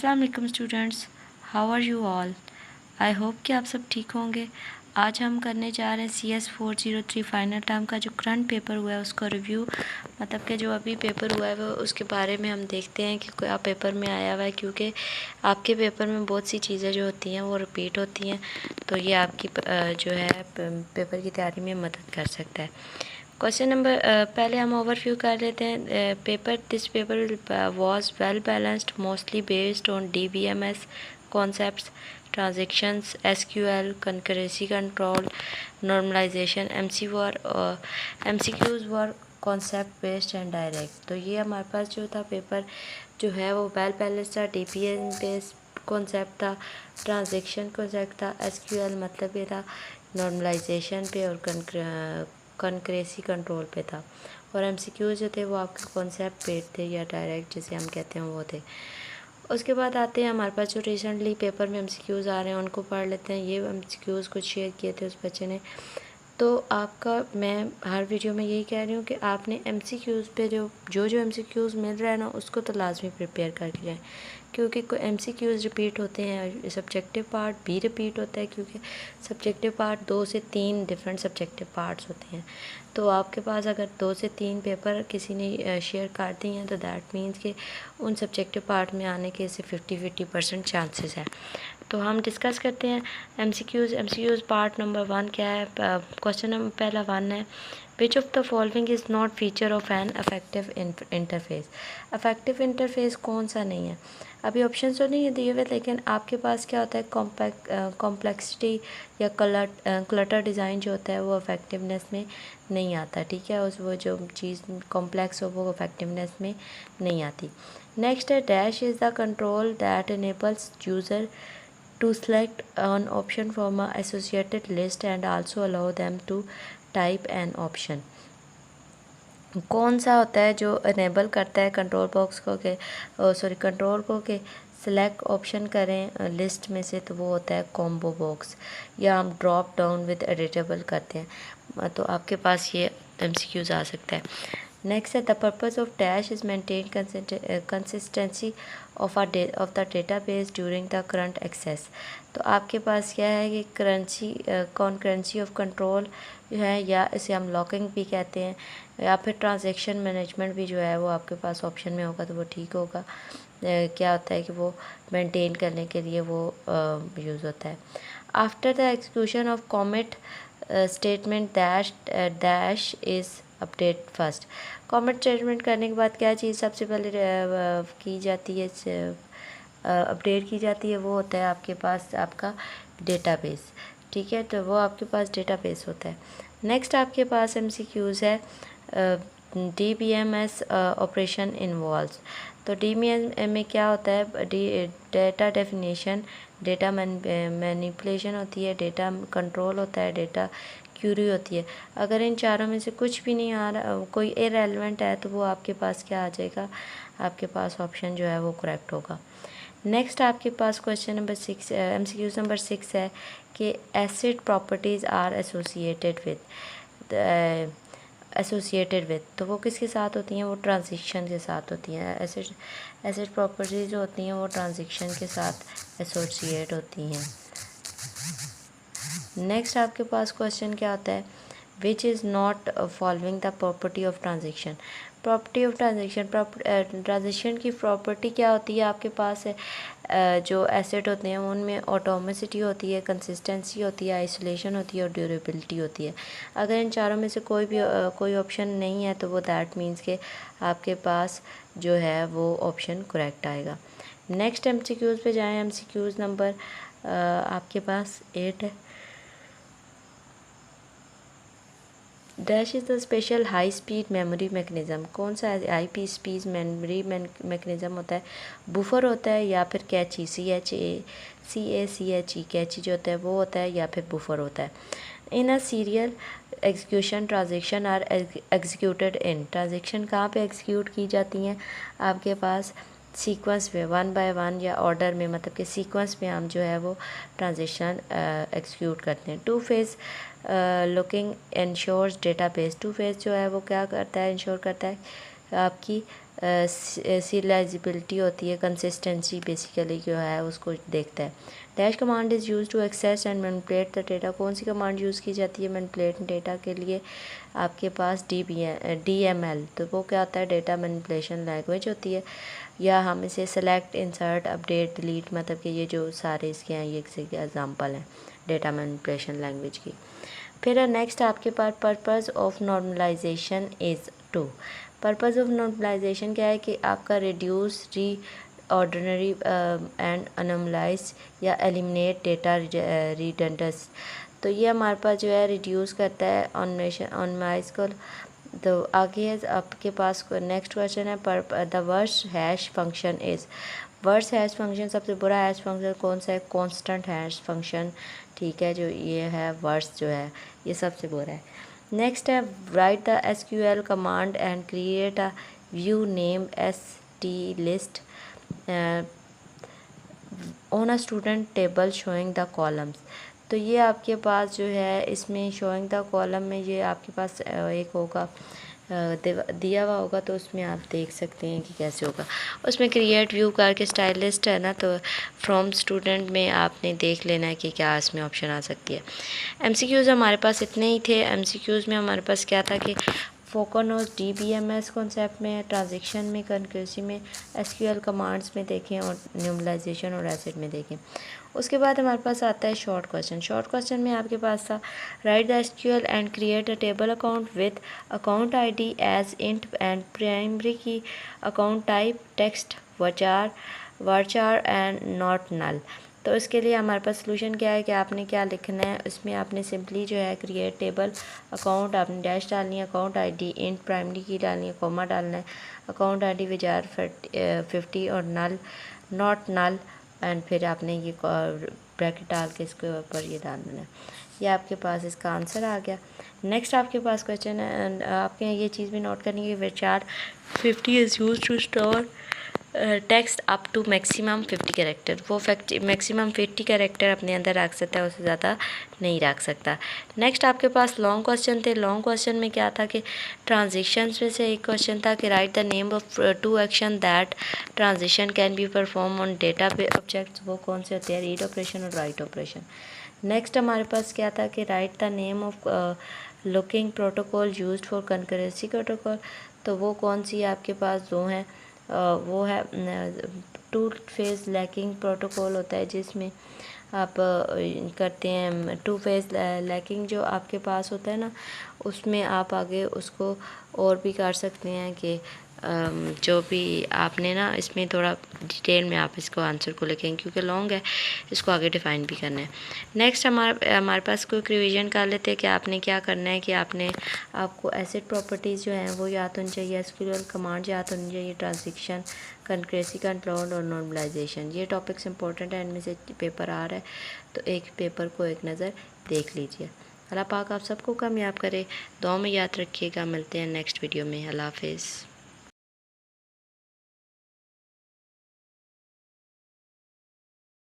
अस्सलाम वालेकुम students, how are you all. I hope कि आप सब ठीक होंगे। आज हम करने जा रहे हैं CS 403 फाइनल टर्म का जो करंट पेपर हुआ है उसका रिव्यू, मतलब कि जो अभी पेपर हुआ है वो उसके बारे में हम देखते हैं कि क्या पेपर में आया हुआ है, क्योंकि आपके पेपर में बहुत सी चीज़ें जो होती हैं वो रिपीट होती हैं, तो ये आपकी जो है पेपर की तैयारी में मदद कर सकता है। क्वेश्चन नंबर पहले हम ओवरव्यू कर लेते हैं। This paper was well balanced, mostly based on DBMS concepts, transactions, SQL, concurrency control, normalisation, MCQs were concept based and direct. तो ये हमारे पास जो था पेपर जो है वो वेल बैलेंस्ड था, DBM बेस्ड कॉन्सेप्ट था, ट्रांजैक्शन कॉन्सेप्ट था, SQL मतलब ये था नॉर्मलाइजेशन पे और कनक्रेसी कंट्रोल पे था, और MCQ जो थे वो आपके कॉन्सेप्ट बेस्ड थे या डायरेक्ट जिसे हम कहते हैं वो थे। उसके बाद आते हैं हमारे पास जो रिसेंटली पेपर में MCQs आ रहे हैं उनको पढ़ लेते हैं। ये MCQs कुछ शेयर किए थे उस बच्चे ने। तो आपका मैं हर वीडियो में यही कह रही हूँ कि आपने MCQs पे जो MCQs मिल रहा है ना उसको तो लाजमी प्रिपेयर करके जाएँ, क्योंकि कोई MCQs रिपीट होते हैं, सब्जेक्टिव पार्ट भी रिपीट होता है, क्योंकि सब्जेक्टिव पार्ट 2 से 3 डिफरेंट सब्जेक्टिव पार्ट्स होते हैं। तो आपके पास अगर 2 से 3 पेपर किसी ने शेयर कर दिए हैं तो दैट मीन्स कि उन सब्जेक्टिव पार्ट में आने के से 50% चांसेस है। तो हम डिस्कस करते हैं MCQs पार्ट नंबर 1 क्या है। क्वेश्चन नंबर पहला 1 है, which of the following is not feature of an affective interface. Affective interface कौन सा नहीं है? अभी ऑप्शन तो नहीं है दिए हुए, लेकिन आपके पास क्या होता है, कॉम्प्लेक्सिटी या क्लटर डिज़ाइन जो होता है वो अफेक्टिवनेस में नहीं आता, ठीक है। वो जो चीज़ कॉम्प्लेक्स हो वो अफेक्टिवनेस में नहीं आती। नेक्स्ट है, dash is the control that enables user to select an option from a associated list and also allow them to type an option। कौन सा होता है जो इनेबल करता है कंट्रोल बॉक्स को के कंट्रोल को के सेलेक्ट ऑप्शन करें लिस्ट में से, तो वो होता है कॉम्बो बॉक्स, या हम ड्रॉप डाउन विद एडिटेबल करते हैं, तो आपके पास ये MCQs आ सकता है। नेक्स्ट है, the purpose of dash is maintain consistency of the database during the current access. तो आपके पास क्या है कि कॉन्करेंसी ऑफ कंट्रोल जो है, या इसे हम लॉकिंग भी कहते हैं, या फिर ट्रांजैक्शन मैनेजमेंट भी जो है वो आपके पास ऑप्शन में होगा तो वो ठीक होगा। क्या होता है कि वो मेंटेन करने के लिए वो यूज़ होता है। After the execution of commit statement dash is update first. Comment statement करने के बाद क्या चीज़ सबसे पहले की जाती है, अपडेट की जाती है, वो होता है आपके पास आपका डेटाबेस, ठीक है। तो वो आपके पास डेटाबेस होता है। नेक्स्ट आपके पास MCQs है, DBMS ऑपरेशन इन्वॉल्व्स। तो DBMS में क्या होता है, डेटा डेफिनेशन, डेटा मैनिपुलेशन होती है, डेटा कंट्रोल होता है, डेटा क्यूरी होती है। अगर इन चारों में से कुछ भी नहीं आ रहा, कोई इररेलेवेंट है, तो वो आपके पास क्या आ जाएगा, आपके पास ऑप्शन जो है वो करेक्ट होगा। नेक्स्ट आपके पास क्वेश्चन नंबर 6 MCQs नंबर 6 है कि ACID properties are associated with, तो वो किसके साथ होती हैं, वो ट्रांजिशन के साथ होती हैं। एसिड प्रॉपर्टीज़ जो होती हैं वो ट्रांजिशन के साथ एसोसिएट होती हैं। नेक्स्ट आपके पास क्वेश्चन क्या होता है, which is not following the property of transaction. Property of transaction की प्रॉपर्टी क्या होती है, आपके पास है जो एसेट होते हैं उनमें ऑटोमेसिटी होती है, कंसिस्टेंसी होती है, आइसोलेशन होती है और ड्यूरेबिलिटी होती है। अगर इन चारों में से कोई ऑप्शन नहीं है तो वो दैट मीन्स के आपके पास जो है वो ऑप्शन करेक्ट आएगा। नेक्स्ट MCQs पे जाएँ। MCQs नंबर आपके पास 8 है। Dash is the special high speed memory mechanism. कौन सा हाई स्पीड मेमोरी मैकेनिज़्म होता है, बुफर होता है या फिर कैची, CACHE कैची जो होता है वो होता है, या फिर बुफर होता है। In a serial execution transaction are executed in. Transaction कहाँ पे एग्जीक्यूट की जाती हैं, आपके पास सीक्वेंस में 1 बाय 1 या ऑर्डर में, मतलब कि सीक्वेंस में हम जो है वो ट्रांजेक्शन एग्जीक्यूट करते हैं। Two phase locking ensures database. Two phase जो है वो क्या करता है, इंश्योर करता है आपकी सीरियलाइजिबिलिटी होती है, कंसिस्टेंसी बेसिकली जो है उसको देखता है। Dash command is use to access and manipulate the data. कौन सी कमांड यूज़ की जाती है मैनिपुलेट डेटा के लिए? आपके पास DML, तो वो क्या होता है? डेटा मैनिपुलेशन लैंग्वेज होती है। या हम इसे सेलेक्ट, इंसर्ट, अपडेट, डिलीट, मतलब कि ये जो सारे इसके हैं ये एक एग्जांपल हैं डेटा मैनिपुलेशन लैंग्वेज की। फिर नेक्स्ट आपके पास purpose of normalization is to. Purpose of normalization क्या है कि आपका रिड्यूस, री ऑर्डिनरी एंड अनोमलाइज या एलिमिनेट डेटा रिडंडेंस। तो ये हमारे पास जो है रिड्यूस करता है ऑनमाइज को। तो आगे है आपके पास नेक्स्ट क्वेश्चन है the worst hash function is. Worst hash function, सबसे बुरा हैश फंक्शन कौन सा है? कॉन्स्टेंट हैश फंक्शन, ठीक है, जो ये है वर्स्ट जो है ये सबसे बुरा है। नेक्स्ट है right the SQL command and create a view name ST list on a student table showing the columns. तो ये आपके पास जो है इसमें शोइंग द कॉलम में ये आपके पास एक होगा दिया हुआ होगा, तो उसमें आप देख सकते हैं कि कैसे होगा। उसमें क्रिएट व्यू करके स्टाइलिस्ट है ना, तो फ्रॉम स्टूडेंट में आपने देख लेना है कि क्या इसमें ऑप्शन आ सकती है। MCQs हमारे पास इतने ही थे। MCQs में हमारे पास क्या था कि फोकोनोस DBMS कॉन्सेप्ट में, ट्रांजेक्शन में, कनक्रेसी में, SQL कमांड्स में देखें और न्यूमलाइजेशन और एसिड में देखें। उसके बाद हमारे पास आता है शॉर्ट क्वेश्चन। शॉर्ट क्वेश्चन में आपके पास था write the SQL and create a table account with account ID as int and primary key account type text varchar and not null. तो इसके लिए हमारे पास सोल्यूशन क्या है कि आपने क्या लिखना है, इसमें आपने सिंपली जो है क्रिएट टेबल अकाउंट, आपने डैश डालनी है, अकाउंट ID इंट प्राइमरी की डालनी है, कॉमा डालना है, अकाउंट ID विचार 50 और नल नॉट नल, एंड फिर आपने ये ब्रैकेट डाल के इसके ऊपर ये डाल देना है। ये आपके पास इसका आंसर आ गया। नेक्स्ट आपके पास क्वेश्चन है, आपके ये चीज़ भी नोट करनी है, varchar 50 is use to store text up to maximum 50 character. वो मैक्सिमम 50 कैरेक्टर अपने अंदर रख सकता है, उससे ज़्यादा नहीं रख सकता। नेक्स्ट आपके पास लॉन्ग क्वेश्चन थे। लॉन्ग क्वेश्चन में क्या था कि ट्रांजिशंस में से एक क्वेश्चन था कि right the name of 2 action that transition can be perform on data objects. वो कौन से होते हैं? रीड ऑपरेशन और राइट ऑपरेशन। नेक्स्ट हमारे पास क्या था कि right the name of looking protocol used for concurrency protocol. तो वो कौन सी आपके पास दो हैं? वो है टू फेज़ लैकिंग प्रोटोकॉल होता है, जिसमें आप करते हैं टू फेज़ लैकिंग जो आपके पास होता है ना, उसमें आप आगे उसको और भी कर सकते हैं कि जो भी आपने ना इसमें थोड़ा डिटेल में आप इसको आंसर को लिखेंगे क्योंकि लॉन्ग है, इसको आगे डिफ़ाइन भी करना है। नेक्स्ट हमारे पास कोई रिवीजन कर लेते हैं कि आपने क्या करना है कि आपको एसिड प्रॉपर्टीज़ जो हैं वो याद होनी चाहिए, SQL कमांड याद होनी चाहिए, ट्रांजिशन, कनक्रेसी कंट्रोल और नॉर्मलाइजेशन। ये टॉपिक्स इंपॉर्टेंट है, इनमें से पेपर आ रहा है, तो एक पेपर को एक नज़र देख लीजिए। अल्लाह पाक आप सबको कामयाब करे, दुआ में याद रखिएगा। मिलते हैं नेक्स्ट वीडियो में। अल्लाह हाफिज़।